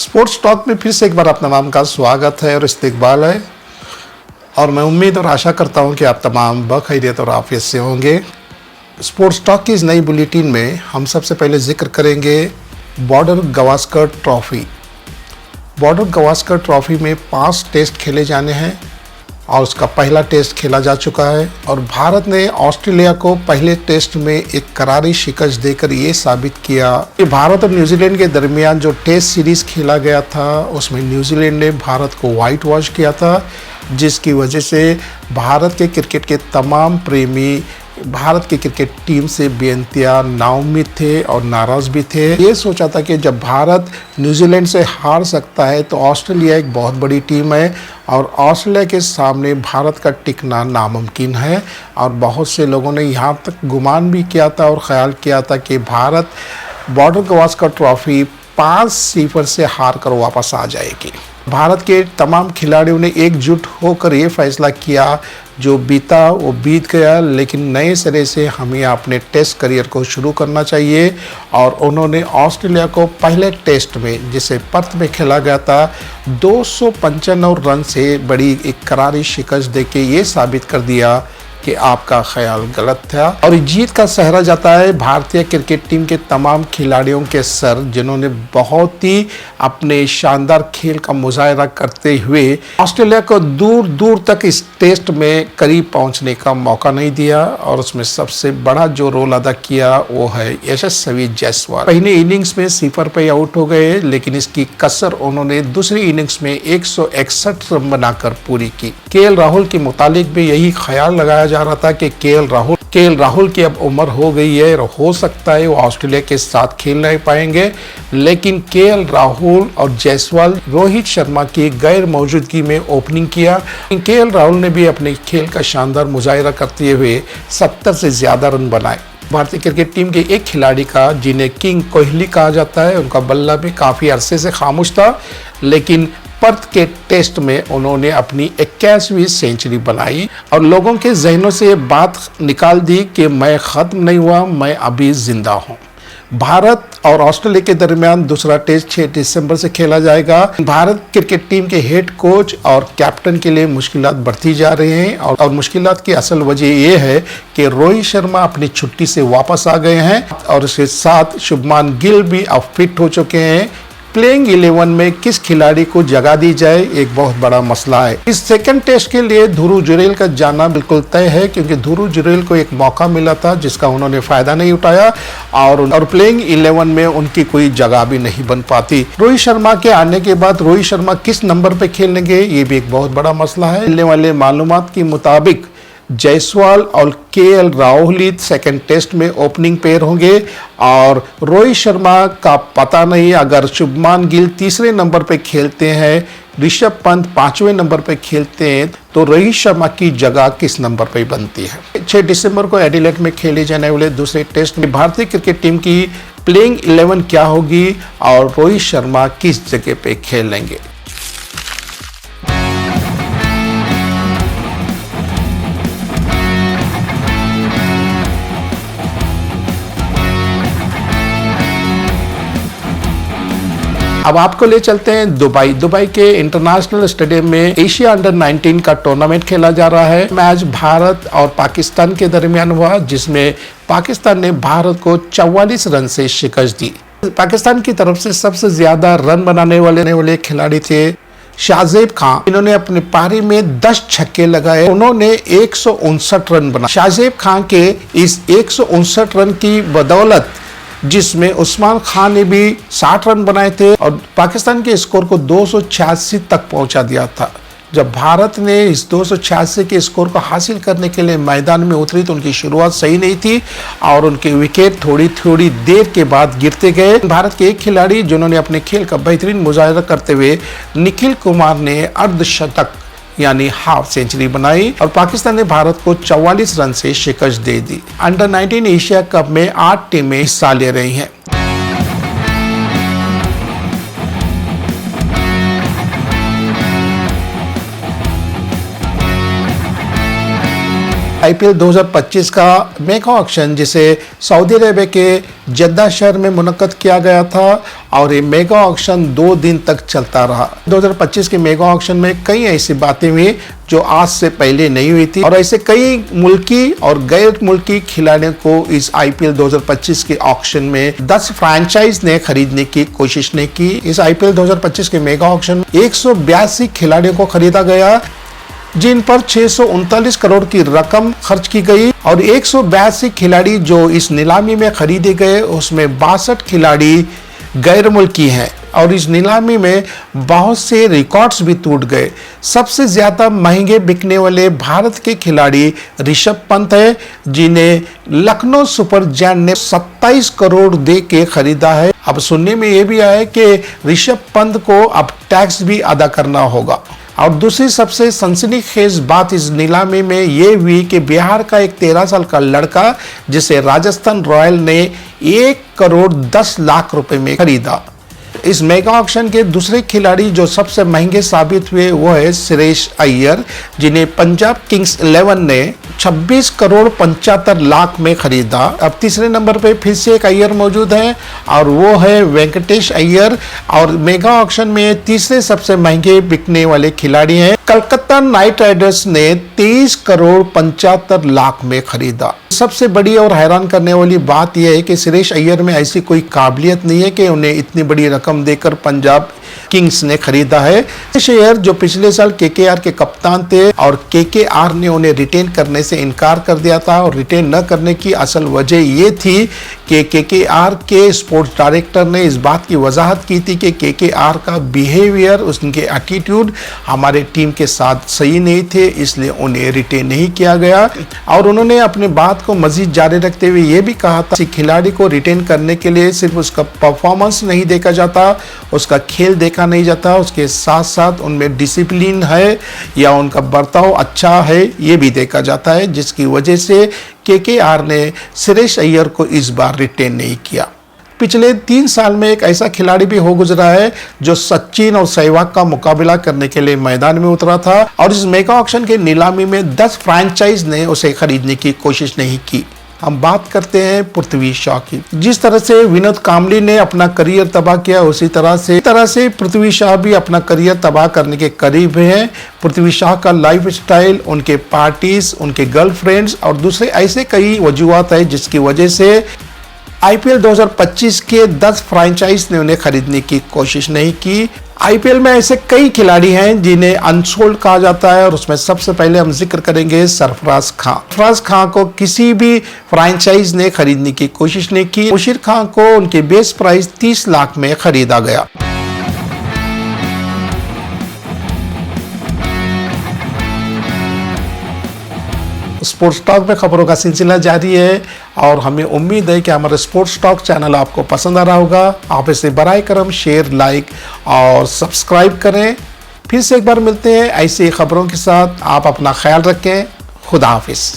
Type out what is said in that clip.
Sports talk में फिर से एक बार आप तमाम का स्वागत है और इस्तकबाल है। और मैं उम्मीद और आशा करता हूं कि आप तमाम बखैरियत और आफियत से होंगे। स्पोर्ट्स टॉक की इस नई बुलेटिन में हम सबसे पहले जिक्र करेंगे border Gavaskar trophy. Border Gavaskar trophy में 5 टेस्ट खेले जाने हैं और उसका पहला टेस्ट खेला जा चुका है और भारत ने ऑस्ट्रेलिया को पहले टेस्ट में एक करारी शिकस्त देकर ये साबित किया कि भारत और न्यूजीलैंड के दरमियान जो टेस्ट सीरीज़ खेला गया था उसमें न्यूजीलैंड ने भारत को वाइट वॉश किया था, जिसकी वजह से भारत के क्रिकेट के तमाम प्रेमी भारत की क्रिकेट टीम से बेइंतहा नाउम्मीद थे और नाराज़ भी थे। ये सोचा था कि जब भारत न्यूजीलैंड से हार सकता है तो ऑस्ट्रेलिया एक बहुत बड़ी टीम है और ऑस्ट्रेलिया के सामने भारत का टिकना नामुमकिन है। और बहुत से लोगों ने यहाँ तक गुमान भी किया था और ख्याल किया था कि भारत बॉर्डर गावस्कर ट्रॉफ़ी 5-0 से हार कर वापस आ जाएगी। भारत के तमाम खिलाड़ियों ने एकजुट होकर ये फैसला किया, जो बीता वो बीत गया, लेकिन नए सिरे से हमें अपने टेस्ट करियर को शुरू करना चाहिए। और उन्होंने ऑस्ट्रेलिया को पहले टेस्ट में, जिसे पर्थ में खेला गया था, 295 रन से बड़ी एक करारी शिकस्त देके ये साबित कर दिया कि आपका ख्याल गलत था। और जीत का सहरा जाता है भारतीय क्रिकेट टीम के तमाम खिलाड़ियों के सर, जिन्होंने बहुत ही अपने शानदार खेल का मुजाहरा करते हुए ऑस्ट्रेलिया को दूर दूर तक इस टेस्ट में करीब पहुंचने का मौका नहीं दिया। और उसमें सबसे बड़ा जो रोल अदा किया वो है यशस्वी जायसवाल। पहले इनिंग्स में 0 पे आउट हो गए, लेकिन इसकी कसर उन्होंने दूसरी इनिंग्स में 161 रन बनाकर पूरी की। केएल राहुल के मुतालिक भी यही ख्याल लगाया जा रहा था कि केएल राहुल की अब उम्र हो गई है और हो सकता है वो ऑस्ट्रेलिया के साथ खेल नहीं पाएंगे, लेकिन केएल राहुल और जायसवाल रोहित शर्मा की गैर मौजूदगी में ओपनिंग किया। केएल राहुल ने भी अपने खेल का शानदार मुजाहिरा करते हुए 70 से ज्यादा रन बनाए। भारतीय क्रिकेट टीम के एक खिलाड़ी का, जिन्हें किंग कोहली कहा जाता है, उनका बल्ला भी काफ़ी अरसे से खामोश था, लेकिन पर्थ के टेस्ट में उन्होंने अपनी 81वीं सेंचुरी बनाई और लोगों के जहनों से बात निकाल दी कि मैं ख़त्म नहीं हुआ, मैं अभी ज़िंदा हूँ। भारत और ऑस्ट्रेलिया के दरमियान दूसरा टेस्ट 6 दिसंबर से खेला जाएगा। भारत क्रिकेट टीम के हेड कोच और कैप्टन के लिए मुश्किलात बढ़ती जा रही हैं और मुश्किलात की असल वजह यह है कि रोहित शर्मा अपनी छुट्टी से वापस आ गए हैं और उसके साथ शुभमान गिल भी अब फिट हो चुके हैं। प्लेइंग 11 में किस खिलाड़ी को जगह दी जाए, एक बहुत बड़ा मसला है। इस सेकंड टेस्ट के लिए ध्रुव जुरैल का जाना बिल्कुल तय है, क्योंकि ध्रुव जुरैल को एक मौका मिला था जिसका उन्होंने फायदा नहीं उठाया और प्लेइंग 11 में उनकी कोई जगह भी नहीं बन पाती। रोहित शर्मा के आने के बाद रोहित शर्मा किस नंबर पे खेलेंगे, ये भी एक बहुत बड़ा मसला है। मिलने वाले मालूमात के मुताबिक जायसवाल और केएल राहुल सेकंड टेस्ट में ओपनिंग पेयर होंगे और रोहित शर्मा का पता नहीं। अगर शुभमान गिल तीसरे नंबर पे खेलते हैं, ऋषभ पंत 5वें नंबर पे खेलते हैं, तो रोहित शर्मा की जगह किस नंबर पे बनती है। 6 दिसंबर को एडिलेड में खेले जाने वाले दूसरे टेस्ट में भारतीय क्रिकेट टीम की प्लेइंग 11 क्या होगी और रोहित शर्मा किस जगह पे खेलेंगे। अब आपको ले चलते हैं दुबई के इंटरनेशनल स्टेडियम में एशिया अंडर 19 का टूर्नामेंट खेला जा रहा है। मैच भारत और पाकिस्तान के दरमियान हुआ, जिसमें पाकिस्तान ने भारत को 44 रन से शिकस्त दी। पाकिस्तान की तरफ से सबसे ज्यादा रन बनाने वाले खिलाड़ी थे शाहजेब खान। इन्होंने अपने पारी में 10 छक्के लगाए, उन्होंने 159 रन बनाए। शाहजेब खान के इस 159 रन की बदौलत, जिसमें उस्मान खान ने भी 60 रन बनाए थे और पाकिस्तान के स्कोर को 286 तक पहुंचा दिया था। जब भारत ने इस 286 के स्कोर को हासिल करने के लिए मैदान में उतरी तो उनकी शुरुआत सही नहीं थी और उनके विकेट थोड़ी देर के बाद गिरते गए। भारत के एक खिलाड़ी जिन्होंने अपने खेल का बेहतरीन मुजाहिरा करते हुए निखिल कुमार ने अर्धशतक यानी हाफ सेंचुरी बनाई और पाकिस्तान ने भारत को 44 रन से शिकस्त दे दी। अंडर 19 एशिया कप में 8 टीमें हिस्सा ले रही हैं। आईपीएल 2025 का मेगा ऑक्शन जिसे सऊदी अरेबिया के जद्दा शहर में मुनक्कद किया गया था और ये मेगा ऑक्शन 2 दिन तक चलता रहा। 2025 के मेगा ऑक्शन में कई ऐसी बातें हुई जो आज से पहले नहीं हुई थी और ऐसे कई मुल्की और गैर मुल्की खिलाड़ियों को इस आईपीएल 2025 के ऑक्शन में 10 फ्रैंचाइज ने खरीदने की कोशिश ने की। इस आईपीएल 2025 के मेगा ऑक्शन में 182 खिलाड़ियों को खरीदा गया, जिन पर 639 करोड़ की रकम खर्च की गई और 182 खिलाड़ी जो इस नीलामी में खरीदे गए उसमें 62 खिलाड़ी गैर मुल्की हैं और इस नीलामी में बहुत से रिकॉर्ड्स भी टूट गए। सबसे ज्यादा महंगे बिकने वाले भारत के खिलाड़ी ऋषभ पंत है, जिन्हें लखनऊ सुपर जायंट ने 27 करोड़ दे के खरीदा है। अब सुनने में ये भी आया कि ऋषभ पंत को अब टैक्स भी अदा करना होगा। और दूसरी सबसे सनसनीखेज बात इस नीलामी में ये हुई कि बिहार का एक 13 साल का लड़का जिसे राजस्थान रॉयल ने 1 करोड़ 10 लाख रुपए में खरीदा। इस मेगा ऑक्शन के दूसरे खिलाड़ी जो सबसे महंगे साबित हुए वो है सुरेश अय्यर, जिन्हें पंजाब किंग्स 11 ने 26 करोड़ 75 लाख में खरीदा। अब तीसरे नंबर पे फिर से एक अय्यर मौजूद है और वो है वेंकटेश अय्यर और मेगा ऑक्शन में तीसरे सबसे महंगे बिकने वाले खिलाड़ी हैं। कलकत्ता नाइट राइडर्स ने 23 करोड़ 75 लाख में खरीदा। सबसे बड़ी और हैरान करने वाली बात यह है कि सुरेश अय्यर में ऐसी कोई काबिलियत नहीं है कि उन्हें इतनी बड़ी रकम देकर पंजाब किंग्स ने खरीदा है। सुरेश अय्यर जो पिछले साल केकेआर के कप्तान थे और केकेआर ने उन्हें रिटेन करने से इनकार कर दिया था और रिटेन न करने की असल वजह ये थी कि केकेआर के स्पोर्ट्स डायरेक्टर ने इस बात की वजाहत की थी कि केकेआर का बिहेवियर, उसके एटीट्यूड हमारे टीम के साथ सही नहीं थे, इसलिए उन्हें रिटेन नहीं किया गया। और उन्होंने अपने बात को मजीद जारी रखते हुए ये भी कहा था कि खिलाड़ी को रिटेन करने के लिए सिर्फ उसका परफॉर्मेंस नहीं देखा जाता, उसका खेल देखा नहीं जाता, उसके साथ साथ उनमें डिसिप्लिन है या उनका बर्ताव अच्छा है ये भी देखा जाता है, जिसकी वजह से केकेआर ने सुरेश अय्यर को इस बार रिटेन नहीं किया। पिछले 3 साल में एक ऐसा खिलाड़ी भी हो गुजरा है जो सचिन और सहवाग का मुकाबला करने के लिए मैदान में उतरा था और इस मेगा ऑक्शन के नीलामी में 10 फ्रैंचाइज ने उसे खरीदने की कोशिश नहीं की। हम बात करते हैं पृथ्वी शॉ की। जिस तरह से विनोद कांबली ने अपना करियर तबाह किया उसी तरह से पृथ्वी शॉ भी अपना करियर तबाह करने के करीब हैं। पृथ्वी शॉ का लाइफ स्टाइल, उनके पार्टीज, उनके गर्लफ्रेंड्स और दूसरे ऐसे कई वजूहत है जिसकी वजह से आईपीएल 2025 के 10 फ्रैंचाइज ने उन्हें खरीदने की कोशिश नहीं की। आईपीएल में ऐसे कई खिलाड़ी हैं जिन्हें अनसोल्ड कहा जाता है और उसमें सबसे पहले हम जिक्र करेंगे सरफराज खान। सरफराज खान को किसी भी फ्रैंचाइज ने खरीदने की कोशिश नहीं की। मुशीर खान को उनके बेस प्राइस 30 लाख में खरीदा गया। स्पोर्ट्स टॉक में खबरों का सिलसिला जारी है और हमें उम्मीद है कि हमारा स्पोर्ट्स टॉक चैनल आपको पसंद आ रहा होगा। आप इसे बराए करम शेयर, लाइक और सब्सक्राइब करें। फिर से एक बार मिलते हैं ऐसी खबरों के साथ। आप अपना ख्याल रखें। खुदा हाफिज।